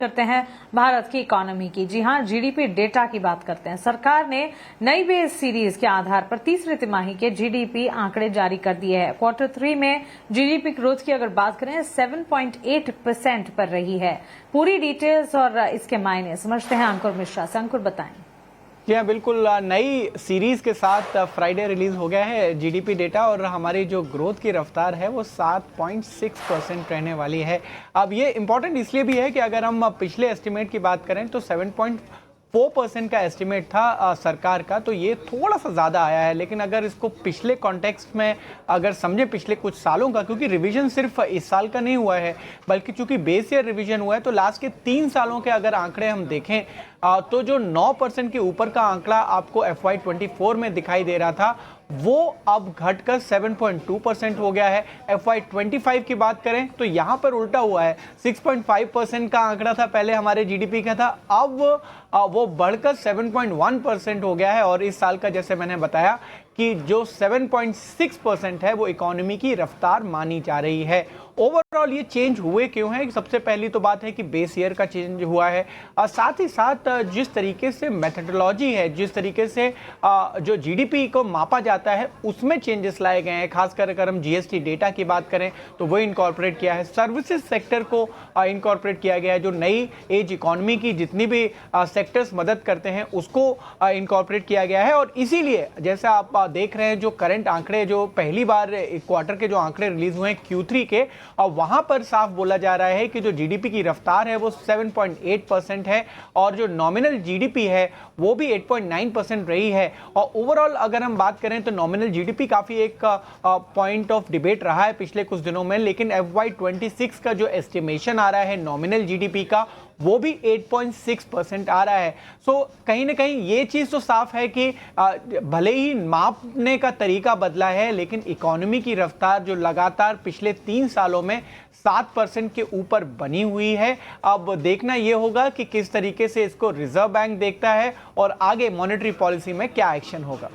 करते हैं भारत की इकोनॉमी की। जी हां, जीडीपी डेटा की बात करते हैं। सरकार ने नई बेस सीरीज के आधार पर तीसरी तिमाही के जीडीपी आंकड़े जारी कर दिए हैं। Q3 में जीडीपी ग्रोथ की अगर बात करें 7.8% पर रही है। पूरी डिटेल्स और इसके मायने समझते हैं अंकुर मिश्रा से। अंकुर बताएं। जी हाँ, बिल्कुल। नई सीरीज के साथ फ्राइडे रिलीज हो गया है जीडीपी डेटा और हमारी जो ग्रोथ की रफ्तार है वो 7.6% रहने वाली है। अब ये इम्पोर्टेंट इसलिए भी है कि अगर हम पिछले एस्टिमेट की बात करें तो 7.4% का एस्टिमेट था सरकार का, तो ये थोड़ा सा ज़्यादा आया है। लेकिन अगर इसको पिछले कॉन्टेक्स्ट में अगर समझे पिछले कुछ सालों का, क्योंकि रिवीजन सिर्फ इस साल का नहीं हुआ है बल्कि चूंकि बेस ईयर रिवीजन हुआ है, तो लास्ट के 3 सालों के अगर आंकड़े हम देखें तो जो 9% के ऊपर का आंकड़ा आपको FY24 में दिखाई दे रहा था वो अब घटकर 7.2% हो गया है। FY25 की बात करें तो यहाँ पर उल्टा हुआ है। 6.5% का आंकड़ा था पहले हमारे जीडीपी का था, अब वो बढ़कर 7.1% हो गया है। और इस साल का जैसे मैंने बताया कि जो 7.6% है वो इकोनॉमी की रफ्तार मानी जा रही है। ओवरऑल ये चेंज हुए क्यों है? सबसे पहली तो बात है कि बेस ईयर का चेंज हुआ है और साथ ही साथ जिस तरीके से मेथडोलॉजी है, जिस तरीके से जो जीडीपी को मापा जाता है उसमें चेंजेस लाए गए हैं। खासकर अगर हम जीएसटी डेटा की बात करें तो वो इनकॉर्पोरेट किया है। सर्विसेज सेक्टर को इनकॉर्पोरेट किया गया है। जो नई एज इकोनॉमी की जितनी भी सेक्टर्स मदद करते हैं उसको इनकॉर्पोरेट किया गया है। और इसीलिए जैसा आप देख रहे हैं जो करंट आंकड़े, जो पहली बार एक क्वार्टर के जो आंकड़े रिलीज हुए हैं Q3 के, और वहां पर साफ बोला जा रहा है कि जो जीडीपी की रफ्तार है वो 7.8% है और जो नॉमिनल जीडीपी है वो भी 8.9% रही है। और ओवरऑल अगर हम बात करें तो नॉमिनल जीडीपी काफी एक पॉइंट ऑफ डिबेट रहा है पिछले कुछ दिनों में, लेकिन FY26 का जो एस्टिमेशन आ रहा है नॉमिनल जीडीपी का वो भी 8.6% आ रहा है। सो कहीं ना कहीं ये चीज़ तो साफ है कि भले ही मापने का तरीका बदला है लेकिन इकोनॉमी की रफ्तार जो लगातार पिछले 3 सालों में 7% के ऊपर बनी हुई है। अब देखना ये होगा कि किस तरीके से इसको रिजर्व बैंक देखता है और आगे मॉनेटरी पॉलिसी में क्या एक्शन होगा।